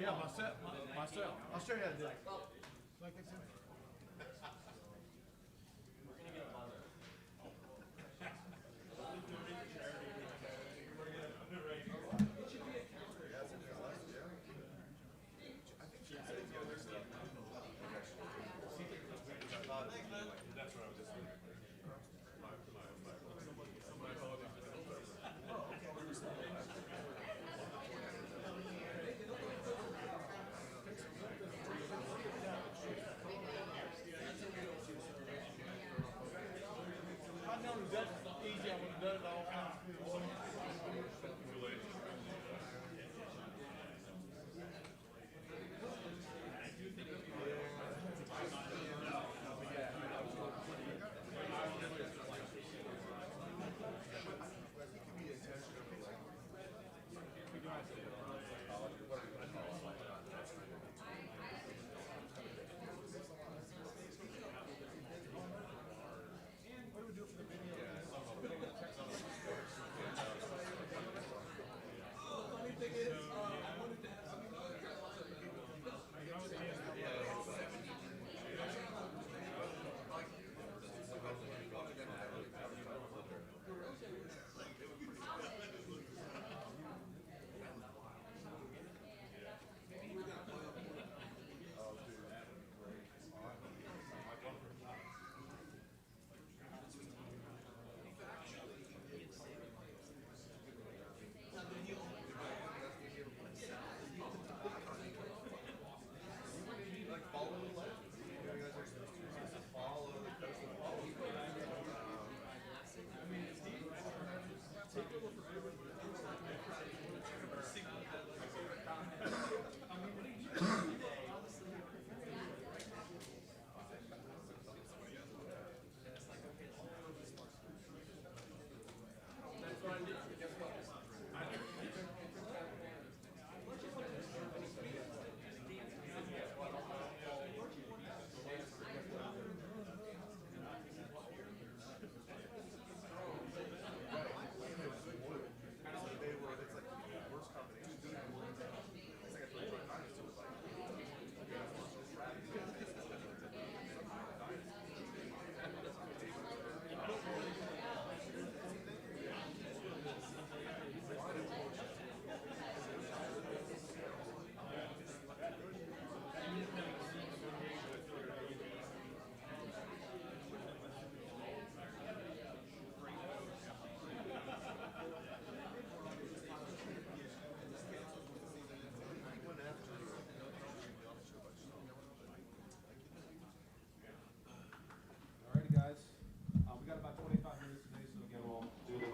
Yeah, myself. I'll show you how to do it. Like I said.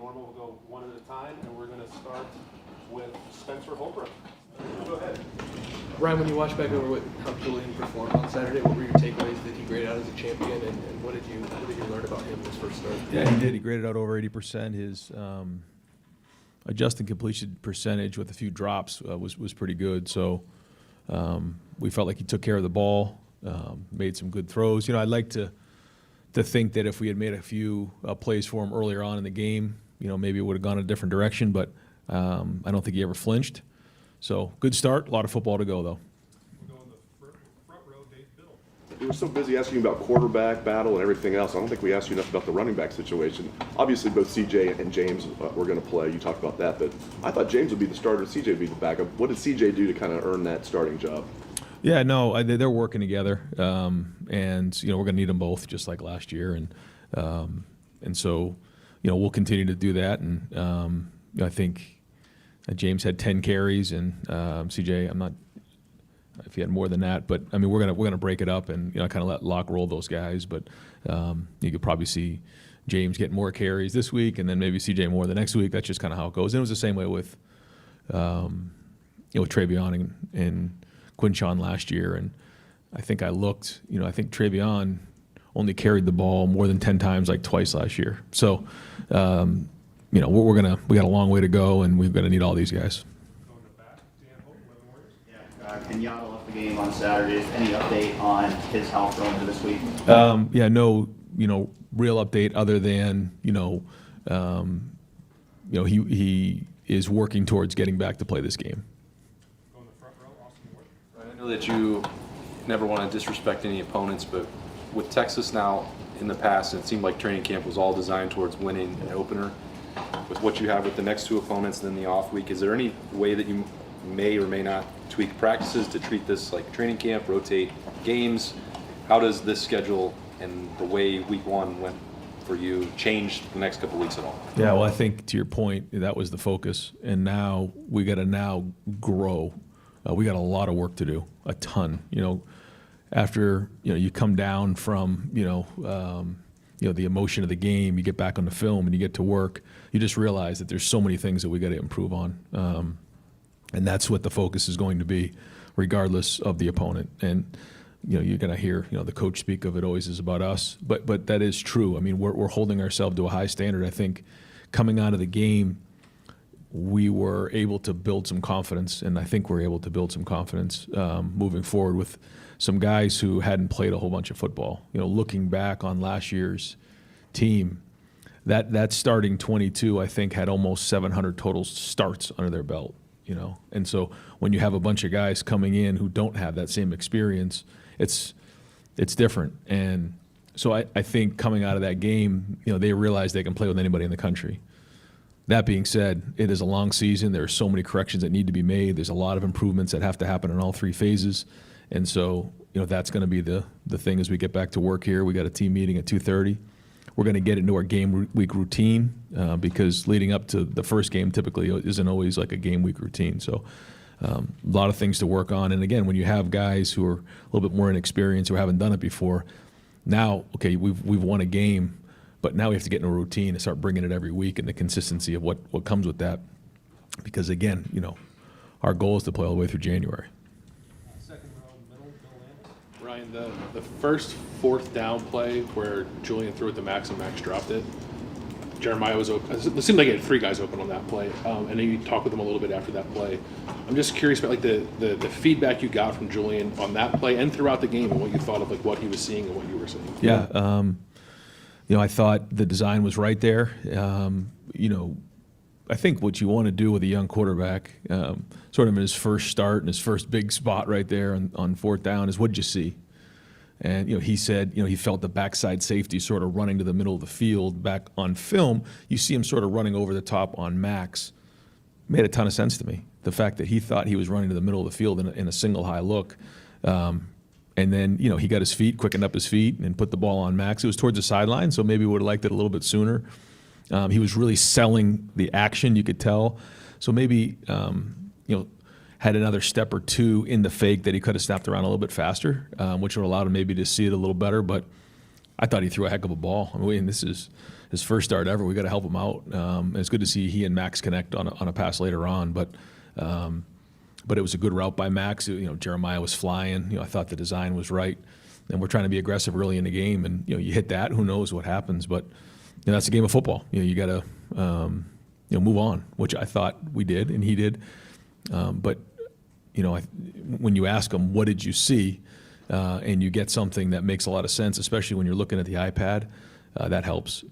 We'll go one at a time, and we're going to start with Spencer Holbrook. Go ahead. Ryan, when you watch back over how Julian performed on Saturday, what were your takeaways? Did he grade out as a champion, and what did you learn about him this first start? Yeah, he did. He graded out over 80%. His adjusted completion percentage with a few drops was pretty good. So we felt like he took care of the ball, made some good throws. You know, I'd like to think that if we had made a few plays for him earlier on in the game, you know, maybe it would have gone a different direction, but I don't think he ever flinched. So good start, a lot of football to go, though. We'll go in the front row, Dave Biddle. We were so busy asking you about quarterback battle and everything else. I don't think we asked you enough about the running back situation. Obviously, both CJ and James were going to play. You talked about that, but I thought James would be the starter, CJ would be the backup. What did CJ do to kind of earn that starting job? Yeah, no, they're working together, and you know we're going to need them both, just like last year, and so you know we'll continue to do that. And you know, I think James had 10 carries, and CJ, I'm not if he had more than that, but I mean we're gonna break it up and you know kind of let Locke roll those guys. But you could probably see James get more carries this week, and then maybe CJ more the next week. That's just kind of how it goes. And it was the same way with you know with Travion and Quinshon last year, and I think I looked, you know, I think Travion only carried the ball more than 10 times, like twice last year. So, you know, we got a long way to go, and we're gonna need all these guys. Going to back, Dan Hope, Weather Warriors. Yeah, Kenyatta left the game on Saturdays. Any update on his health going into this week? Yeah, no, you know, real update other than, you know, he is working towards getting back to play this game. Going to the front row, Austin Ward. know that you never want to disrespect any opponents, but with Texas now in the past, it seemed like training camp was all designed towards winning an opener. With what you have with the next two opponents and then the off week, is there any way that you may or may not tweak practices to treat this like training camp, rotate games? How does this schedule and the way week one went for you change the next couple weeks at all? Yeah, well, I think to your point, that was the focus, and now we got to now grow. We got a lot of work to do, a ton. After you come down from the emotion of the game, you get back on the film and you get to work. You just realize that there's so many things that we got to improve on, and that's what the focus is going to be, regardless of the opponent. And you're going to hear the coach speak of it always is about us, but that is true. I mean, we're holding ourselves to a high standard. I think coming out of the game, we were able to build some confidence, and I think we're able to build some confidence moving forward with some guys who hadn't played a whole bunch of football. Looking back on last year's team, that starting 22, I think, had almost 700 total starts under their belt. And so when you have a bunch of guys coming in who don't have that same experience, it's different. And so I think coming out of that game, they realize they can play with anybody in the country. That being said, it is a long season. There are so many corrections that need to be made. There's a lot of improvements that have to happen in all three phases. And so, that's going to be the thing as we get back to work here. We got a team meeting at 2:30. We're going to get into our game week routine because leading up to the first game typically isn't always like a game week routine. So a lot of things to work on. And again, when you have guys who are a little bit more inexperienced, who haven't done it before, now, okay, we've won a game, but now we have to get in a routine and start bringing it every week and the consistency of what comes with that. Because again, our goal is to play all the way through January. Ryan, the first fourth down play where Julian threw it to Max and Max dropped it, Jeremiah was open. It seemed like he had three guys open on that play, and then you talked with him a little bit after that play. I'm just curious about the feedback you got from Julian on that play and throughout the game, and what you thought of what he was seeing and what you were seeing. Yeah, I thought the design was right there. I think what you want to do with a young quarterback, sort of in his first start and his first big spot right there on fourth down, is what did you see? And he said he felt the backside safety sort of running to the middle of the field. Back on film, you see him sort of running over the top on Max. Made a ton of sense to me. The fact that he thought he was running to the middle of the field in a single high look. And then, he got his feet, quickened up his feet, and put the ball on Max. It was towards the sideline, so maybe we would have liked it a little bit sooner. He was really selling the action, you could tell. So maybe, had another step or two in the fake that he could have snapped around a little bit faster, which would allow him maybe to see it a little better. But I thought he threw a heck of a ball. I mean, this is his first start ever. We got to help him out. And it's good to see he and Max connect on a pass later on. But it was a good route by Max. Jeremiah was flying. I thought the design was right. And we're trying to be aggressive early in the game. And, you hit that, who knows what happens. But that's a game of football. You got to move on, which I thought we did and he did. But when you ask him, what did you see, and you get something that makes a lot of sense, especially when you're looking at the iPad, that helps.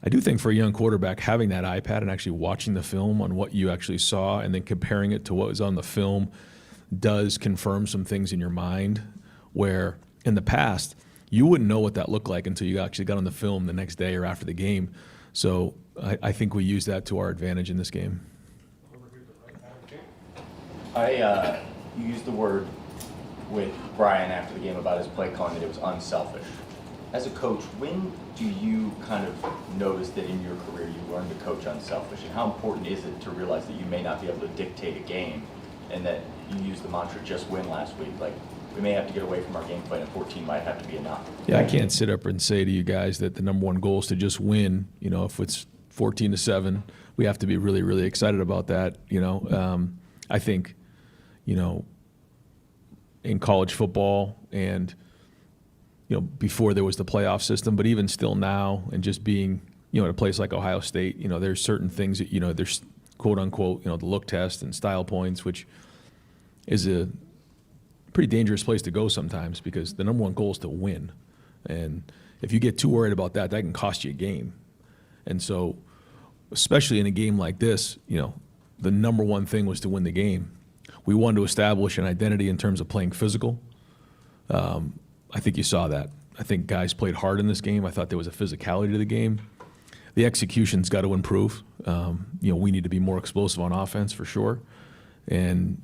I do think for a young quarterback, having that iPad and actually watching the film on what you actually saw and then comparing it to what was on the film does confirm some things in your mind where in the past, you wouldn't know what that looked like until you actually got on the film the next day or after the game. So I think we use that to our advantage in this game. You used the word with Brian after the game about his play calling that it was unselfish. As a coach, when do you kind of notice that in your career you learned to coach unselfish, and how important is it to realize that you may not be able to dictate a game and that you used the mantra just win last week? Like, we may have to get away from our game plan and 14 might have to be enough. Yeah, I can't sit up and say to you guys that the number one goal is to just win. If it's 14-7, we have to be really, really excited about that. I think, in college football and, before there was the playoff system, but even still now, and just being, at a place like Ohio State, there's certain things that, there's quote unquote, the look test and style points, which is a pretty dangerous place to go sometimes because the number one goal is to win. And if you get too worried about that, that can cost you a game. And so, especially in a game like this, the number one thing was to win the game. we wanted to establish an identity in terms of playing physical. I think you saw that. I think guys played hard in this game. I thought there was a physicality to the game. The execution's got to improve. We need to be more explosive on offense for sure. And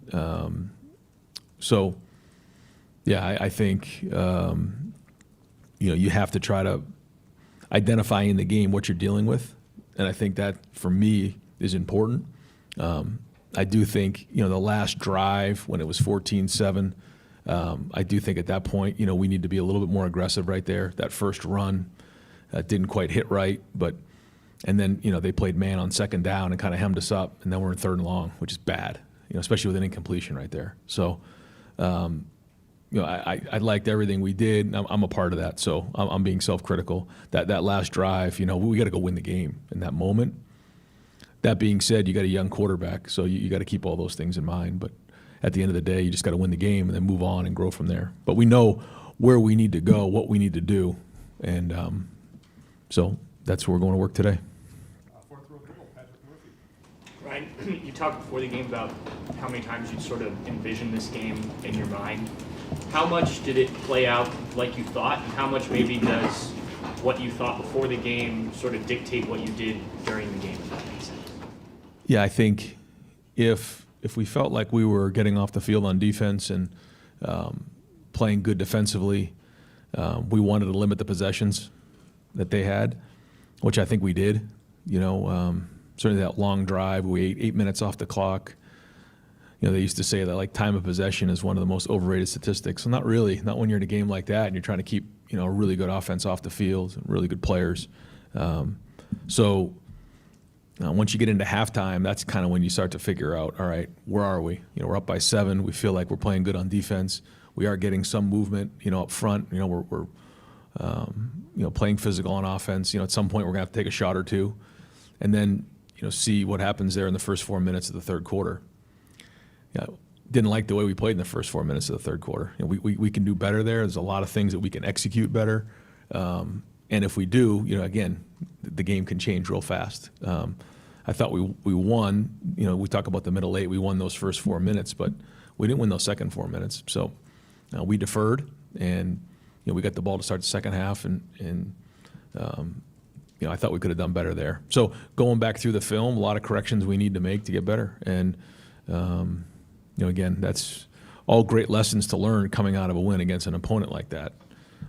I think you have to try to identify in the game what you're dealing with, and I think that for me is important. I do think the last drive when it was 14-7. I do think at that point we need to be a little bit more aggressive right there. That first run didn't quite hit right, and then they played man on second down and kind of hemmed us up, and then we're in third and long, which is bad, especially with an incompletion right there. So, I liked everything we did. I'm a part of that, so I'm being self-critical. That last drive, we got to go win the game in that moment. That being said, you got a young quarterback, so you got to keep all those things in mind. But at the end of the day, you just got to win the game and then move on and grow from there. But we know where we need to go, what we need to do, and so that's where we're going to work today. Fourth row middle, Patrick Murphy. Ryan, you talked before the game about how many times you sort of envisioned this game in your mind. How much did it play out like you thought, and how much maybe does what you thought before the game sort of dictate what you did during the game, if that makes sense? Yeah, I think if we felt like we were getting off the field on defense and playing good defensively, we wanted to limit the possessions that they had, which I think we did. Certainly that long drive, we ate 8 minutes off the clock. They used to say that like time of possession is one of the most overrated statistics. So not really, not when you're in a game like that and you're trying to keep a really good offense off the field, really good players. Once you get into halftime, that's kind of when you start to figure out, all right, where are we? We're up by 7. We feel like we're playing good on defense. We are getting some movement, up front. We're playing physical on offense. At some point we're gonna have to take a shot or two, and then see what happens there in the first 4 minutes of the third quarter. Didn't like the way we played in the first 4 minutes of the third quarter. We can do better there. There's a lot of things that we can execute better, and if we do, again, the game can change real fast. I thought we won. We talk about the middle 8. We won those first 4 minutes, but we didn't win those second 4 minutes. So we deferred, and we got the ball to start the second half, and I thought we could have done better there. So going back through the film, a lot of corrections we need to make to get better, and again, that's all great lessons to learn coming out of a win against an opponent like that.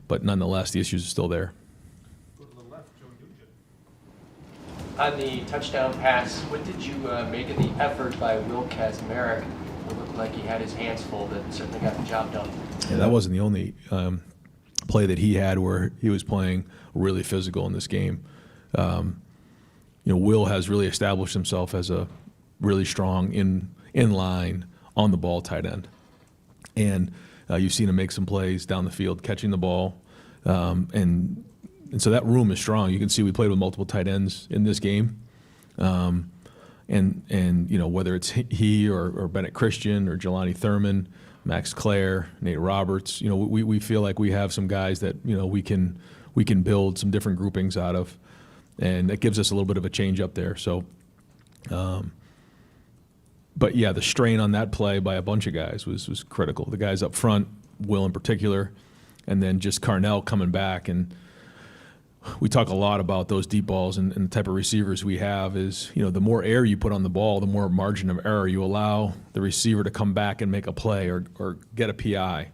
But nonetheless, the issues are still there. Go to the left, Joe Nugent. On the touchdown pass, what did you make of the effort by Will Kazmarek? It looked like he had his hands full, but certainly got the job done. Yeah, that wasn't the only play that he had where he was playing really physical in this game. Will has really established himself as a really strong in line, on the ball tight end. And you've seen him make some plays down the field, catching the ball. And so that room is strong. You can see we played with multiple tight ends in this game. And whether it's he or Bennett Christian or Jelani Thurman, Max Clare, Nate Roberts, we feel like we have some guys that, we can build some different groupings out of. And that gives us a little bit of a change up there. So, but yeah, the strain on that play by a bunch of guys was critical. The guys up front, Will in particular, and then just Carnell coming back. And we talk a lot about those deep balls and the type of receivers we have is, the more air you put on the ball, the more margin of error you allow the receiver to come back and make a play or get a PI.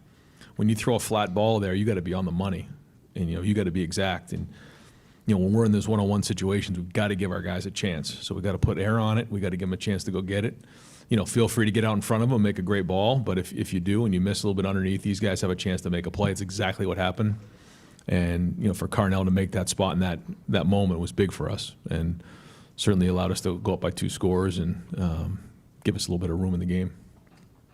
When you throw a flat ball there, you got to be on the money, and you got to be exact. And when we're in those one-on-one situations, we've got to give our guys a chance. So we've got to put air on it. We got to give them a chance to go get it. Feel free to get out in front of them, make a great ball. But if you do and you miss a little bit underneath, these guys have a chance to make a play. It's exactly what happened. And for Carnell to make that spot in that moment was big for us, and certainly allowed us to go up by 2 scores and give us a little bit of room in the game.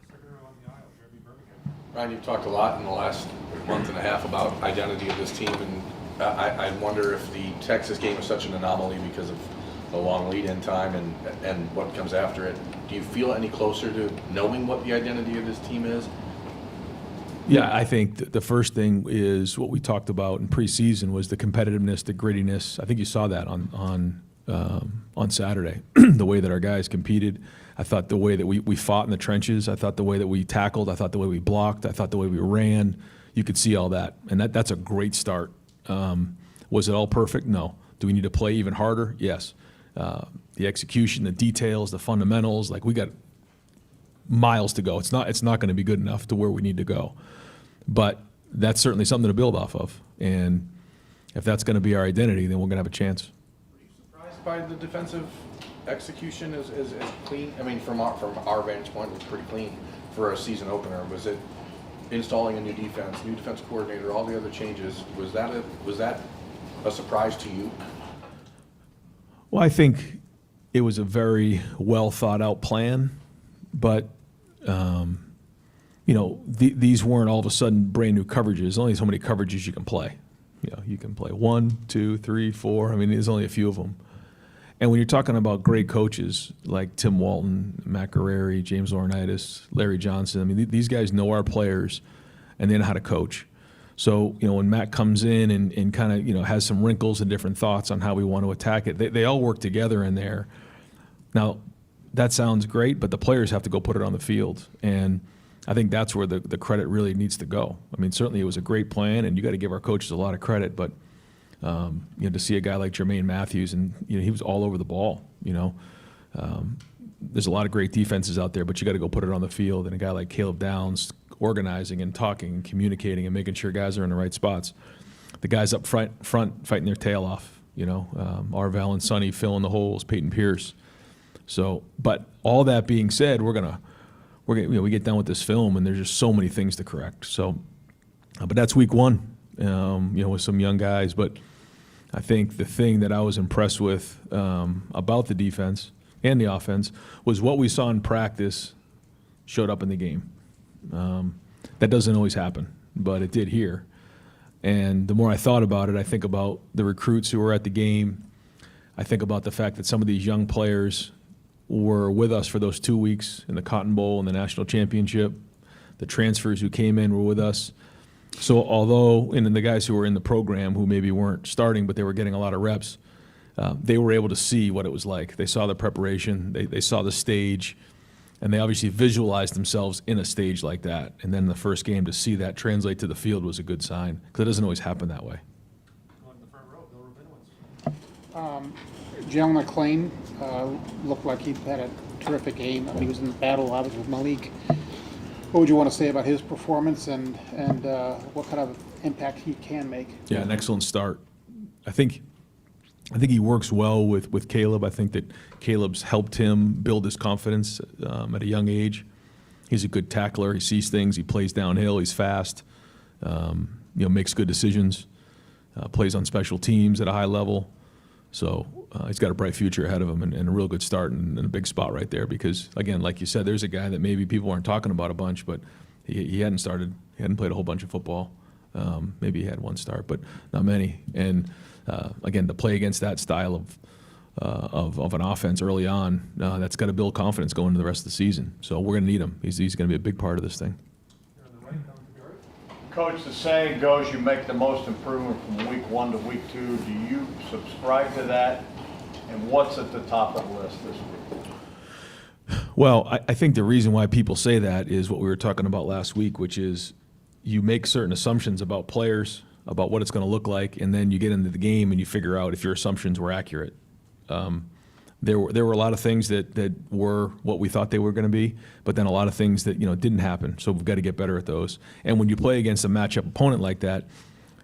Second row on the aisle, Jeremy Birmingham. Ryan, you've talked a lot in the last month and a half about identity of this team, and I wonder if the Texas game is such an anomaly because of the long lead-in time and what comes after it. Do you feel any closer to knowing what the identity of this team is? Yeah, I think the first thing is what we talked about in preseason was the competitiveness, the grittiness. I think you saw that on Saturday, the way that our guys competed. I thought the way that we fought in the trenches, I thought the way that we tackled, I thought the way we blocked, I thought the way we ran, you could see all that. And that's a great start. Was it all perfect? No. Do we need to play even harder? Yes. The execution, the details, the fundamentals, like we got miles to go. It's not going to be good enough to where we need to go. But that's certainly something to build off of. And if that's going to be our identity, then we're going to have a chance. Were you surprised by the defensive execution as clean? I mean, from our vantage point, it was pretty clean for a season opener. Was it installing a new defense coordinator, all the other changes? Was that a surprise to you? Well, I think it was a very well thought out plan, but these weren't all of a sudden brand new coverages. There's only so many coverages you can play. You can play 1, 2, 3, 4. I mean, there's only a few of them. And when you're talking about great coaches like Tim Walton, Matt Guerrieri, James Laurinaitis, Larry Johnson, I mean, these guys know our players and they know how to coach. So, when Matt comes in and kind of, has some wrinkles and different thoughts on how we want to attack it, they all work together in there. Now, that sounds great, but the players have to go put it on the field. And I think that's where the credit really needs to go. I mean, certainly it was a great plan, and you got to give our coaches a lot of credit, but to see a guy like Jermaine Matthews, and he was all over the ball. There's a lot of great defenses out there, but you got to go put it on the field. And a guy like Caleb Downs organizing and talking and communicating and making sure guys are in the right spots. The guys up front fighting their tail off. Arvell and Sonny filling the holes, Peyton Pierce. So, but all that being said, we get done with this film, and there's just so many things to correct. So, but that's week one. With some young guys, but I think the thing that I was impressed with about the defense and the offense was what we saw in practice showed up in the game. That doesn't always happen, but it did here. And the more I thought about it, I think about the recruits who were at the game. I think about the fact that some of these young players were with us for those 2 weeks in the Cotton Bowl and the national championship. The transfers who came in were with us. So although, and then the guys who were in the program who maybe weren't starting, but they were getting a lot of reps, they were able to see what it was like. They saw the preparation, they saw the stage, and they obviously visualized themselves in a stage like that. And then the first game, to see that translate to the field was a good sign, because it doesn't always happen that way. Jalen McClain looked like he had a terrific game. I mean, he was in the battle, obviously, with Malik. What would you want to say about his performance and what kind of impact he can make? Yeah, an excellent start. I think he works well with Caleb. I think that Caleb's helped him build his confidence at a young age. He's a good tackler. He sees things. He plays downhill. He's fast. Makes good decisions. Plays on special teams at a high level. So he's got a bright future ahead of him, and a real good start and a big spot right there. Because again, like you said, there's a guy that maybe people aren't talking about a bunch, but he hadn't started. He hadn't played a whole bunch of football. Maybe he had one start, but not many. And again, to play against that style of an offense early on, that's got to build confidence going into the rest of the season. So we're going to need him. He's going to be a big part of this thing. Coach, the saying goes you make the most improvement from week 1 to week 2. Do you subscribe to that? And what's at the top of the list this week? Well, I think the reason why people say that is what we were talking about last week, which is you make certain assumptions about players, about what it's going to look like, and then you get into the game and you figure out if your assumptions were accurate. There were a lot of things that were what we thought they were going to be, but then a lot of things that didn't happen. So we've got to get better at those. And when you play against a matchup opponent like that,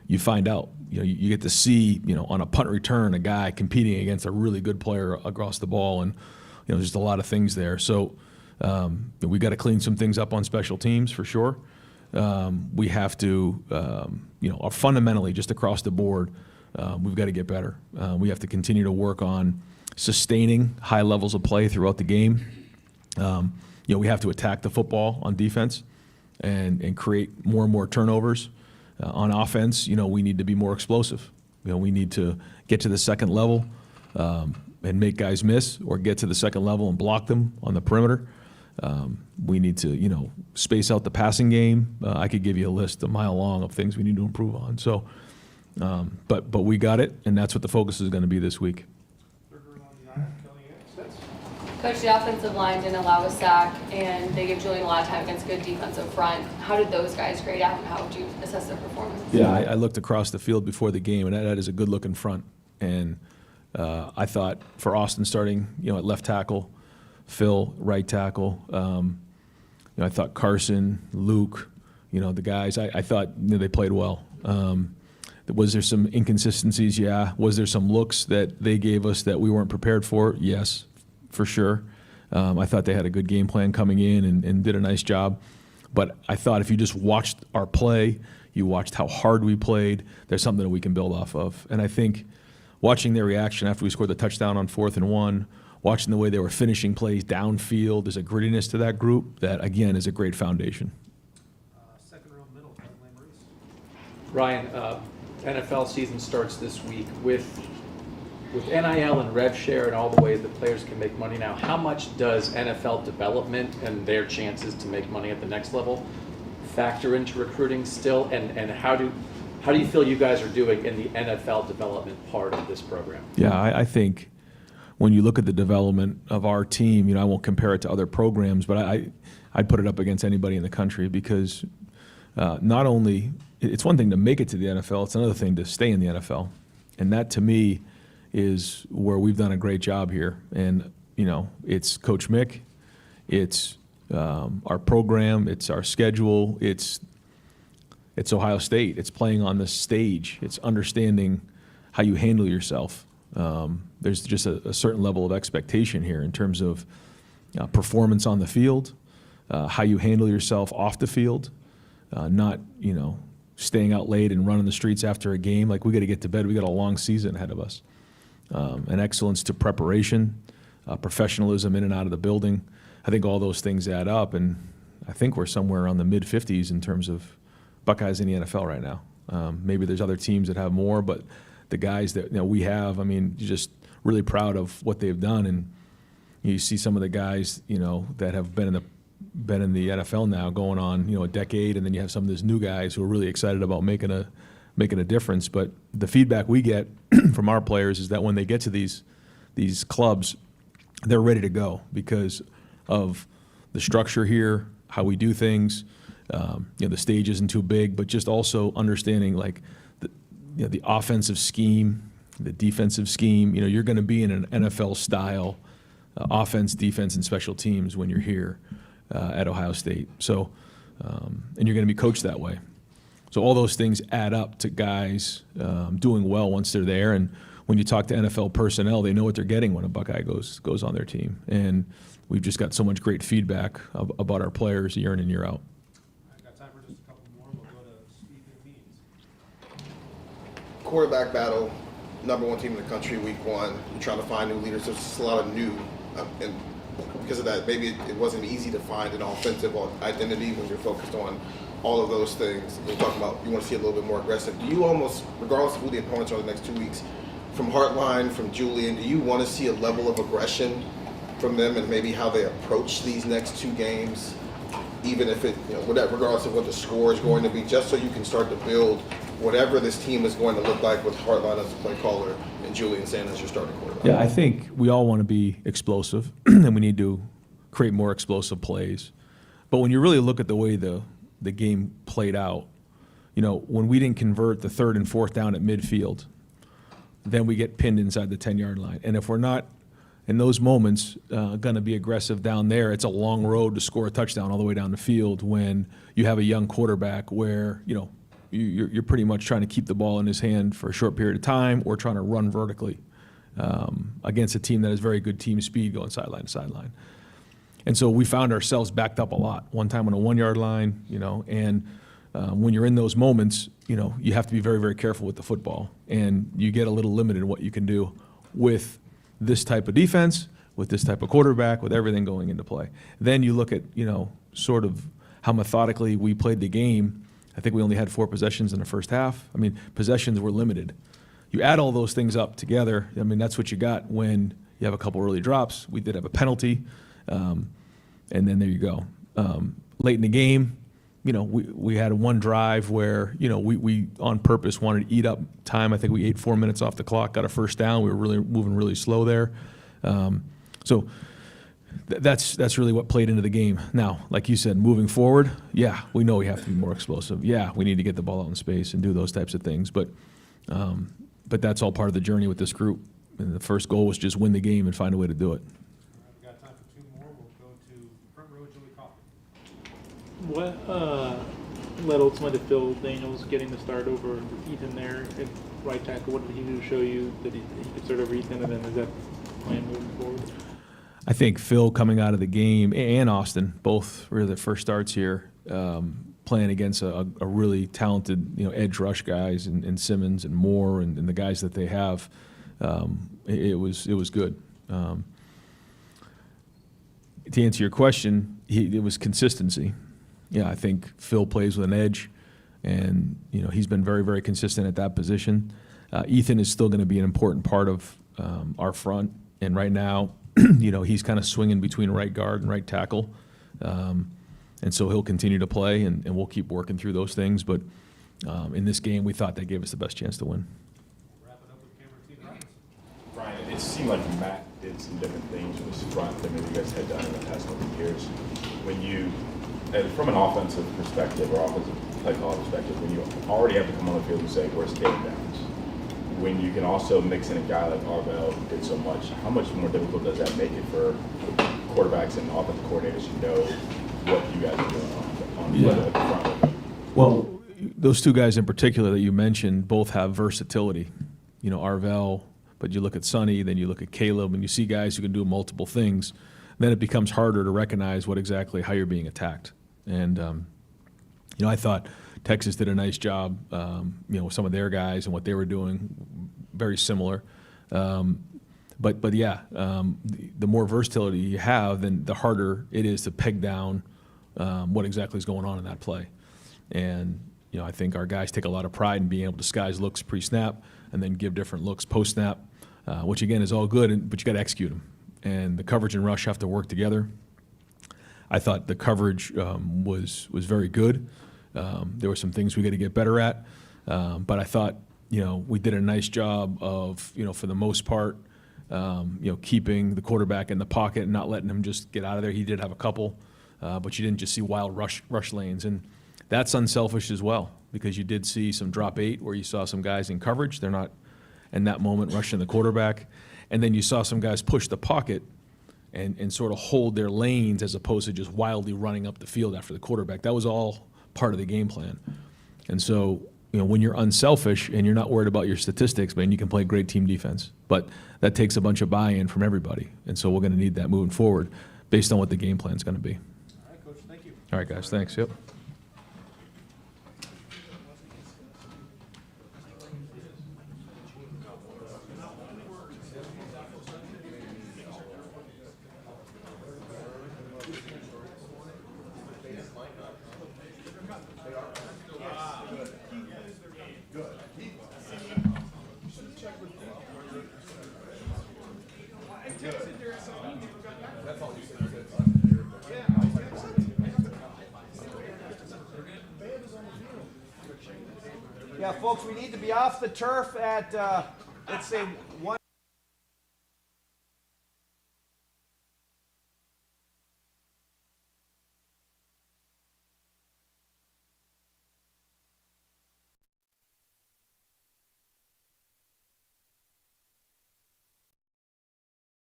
you find out. You get to see on a punt return a guy competing against a really good player across the ball, and there's just a lot of things there. So we got to clean some things up on special teams for sure. We have to fundamentally just across the board, we've got to get better. We have to continue to work on sustaining high levels of play throughout the game. We have to attack the football on defense and create more and more turnovers. On offense, we need to be more explosive. We need to get to the second level and make guys miss, or get to the second level and block them on the perimeter. We need to, space out the passing game. I could give you a list a mile long of things we need to improve on. So, but we got it, and that's what the focus is going to be this week. Coach, the offensive line didn't allow a sack, and they give Julian a lot of time against good defensive front. How did those guys grade out, and how would you assess their performance? Yeah, I looked across the field before the game, and that is a good looking front. And I thought for Austin starting, at left tackle, Phil right tackle. I thought Carson, Luke, the guys. I thought they played well. Was there some inconsistencies? Yeah. Was there some looks that they gave us that we weren't prepared for? Yes, for sure. I thought they had a good game plan coming in and did a nice job. But I thought if you just watched our play, you watched how hard we played, there's something that we can build off of. And I think watching their reaction after we scored the touchdown on 4th and 1, watching the way they were finishing plays downfield, there's a grittiness to that group that, again, is a great foundation. Second row middle, Ryan, NFL season starts this week with NIL and rev share and all the ways that players can make money now. How much does NFL development and their chances to make money at the next level factor into recruiting still? And how do you feel you guys are doing in the NFL development part of this program? Yeah, I think when you look at the development of our team, I won't compare it to other programs, but I'd put it up against anybody in the country because not only it's one thing to make it to the NFL, it's another thing to stay in the NFL. And that, to me, is where we've done a great job here. And, it's Coach Mick, it's our program, it's our schedule, it's Ohio State. It's playing on the stage. It's understanding how you handle yourself. There's just a certain level of expectation here in terms of performance on the field, how you handle yourself off the field, not, staying out late and running the streets after a game. Like, we got to get to bed. We got a long season ahead of us. An excellence to preparation, professionalism in and out of the building. I think all those things add up, and I think we're somewhere around the mid-50s in terms of Buckeyes in the NFL right now. Maybe there's other teams that have more, but the guys that we have, you're just really proud of what they've done. And you see some of the guys, that have been in the NFL now going on, a decade, and then you have some of those new guys who are really excited about making a difference. But the feedback we get from our players is that when they get to these clubs, they're ready to go because of the structure here, how we do things. The stage isn't too big, but just also understanding like the offensive scheme, the defensive scheme. You're going to be in an NFL style offense, defense, and special teams when you're here at Ohio State. So, and you're going to be coached that way. So all those things add up to guys doing well once they're there. And when you talk to NFL personnel, they know what they're getting when a Buckeye goes on their team. And we've just got so much great feedback about our players year in and year out. I got time for just a couple more. We'll go to Steve Beans. Quarterback battle, #1 team in the country, week 1. You're trying to find new leaders. There's just a lot of new, and because of that, maybe it wasn't easy to find an offensive identity when you're focused on all of those things. You're talking about you want to see a little bit more aggressive. Do you almost, regardless of who the opponents are the next 2 weeks, from Hartline, from Julian, do you want to see a level of aggression from them and maybe how they approach these next 2 games, even if it, whatever, regardless of what the score is going to be, just so you can start to build whatever this team is going to look like with Hartline as a play caller and Julian Sand as your starting quarterback? Yeah, I think we all want to be explosive, and we need to create more explosive plays. But when you really look at the way the game played out, when we didn't convert the 3rd and 4th down at midfield, then we get pinned inside the 10-yard line. And if we're not, in those moments, going to be aggressive down there, it's a long road to score a touchdown all the way down the field when you have a young quarterback where, you're pretty much trying to keep the ball in his hand for a short period of time or trying to run vertically against a team that has very good team speed going sideline to sideline. And so we found ourselves backed up a lot. One time on a 1-yard line, and when you're in those moments, you have to be very, very careful with the football. And you get a little limited in what you can do with this type of defense, with this type of quarterback, with everything going into play. Then you look at, sort of how methodically we played the game. I think we only had 4 possessions in the first half. Possessions were limited. You add all those things up together, that's what you got when you have a couple early drops. We did have a penalty, and then there you go. Late in the game, we had one drive where, we on purpose wanted to eat up time. I think we ate 4 minutes off the clock, got a first down. We were really moving really slow there. So that's really what played into the game. Now, like you said, moving forward, yeah, we know we have to be more explosive. Yeah, we need to get the ball out in space and do those types of things. But that's all part of the journey with this group. And the first goal was just win the game and find a way to do it. We've got time for two more. We'll go to front row, Joey Kaufman. What led ultimately to Phil Daniels getting the start over Ethan there at right tackle? What did he do to show you that he could start over Ethan, and then is that plan moving forward? I think Phil coming out of the game and Austin, both were the first starts here, playing against a really talented, edge rush guys and Simmons and Moore and the guys that they have. It was good. To answer your question, it was consistency. Yeah, I think Phil plays with an edge, and he's been very, very consistent at that position. Ethan is still going to be an important part of our front, and right now, he's kind of swinging between right guard and right tackle, and so he'll continue to play, and we'll keep working through those things. But in this game, we thought that gave us the best chance to win. Wrap it up with Cameron T. Robinson. Brian, it seemed like Matt did some different things with his front than maybe you guys had done in the past couple of years. When you, from an offensive perspective or offensive play call perspective, when you already have to come on the field and say, where's Tatum Downs? When you can also mix in a guy like Arvell who did so much, how much more difficult does that make it for quarterbacks and offensive coordinators who know what you guys are doing on the front? Well, those two guys in particular that you mentioned both have versatility. Arvell, but you look at Sonny, then you look at Caleb, and you see guys who can do multiple things. Then it becomes harder to recognize how you're being attacked. And I thought Texas did a nice job, with some of their guys and what they were doing, very similar. But yeah, the more versatility you have, then the harder it is to peg down what exactly is going on in that play. And I think our guys take a lot of pride in being able to disguise looks pre-snap and then give different looks post-snap, which again is all good, but you got to execute them. And the coverage and rush have to work together. I thought the coverage was very good. There were some things we got to get better at, but I thought we did a nice job of for the most part keeping the quarterback in the pocket and not letting him just get out of there. He did have a couple, but you didn't just see wild rush lanes, and that's unselfish as well because you did see some drop 8 where you saw some guys in coverage. They're not in that moment rushing the quarterback, and then you saw some guys push the pocket and sort of hold their lanes as opposed to just wildly running up the field after the quarterback. That was all part of the game plan. And so, when you're unselfish and you're not worried about your statistics, man, you can play great team defense. But that takes a bunch of buy-in from everybody. And so we're going to need that moving forward based on what the game plan is going to be. All right, Coach, thank you. All right, guys, thanks. Yep. Yeah, folks, we need to be off the turf at, let's say, 1.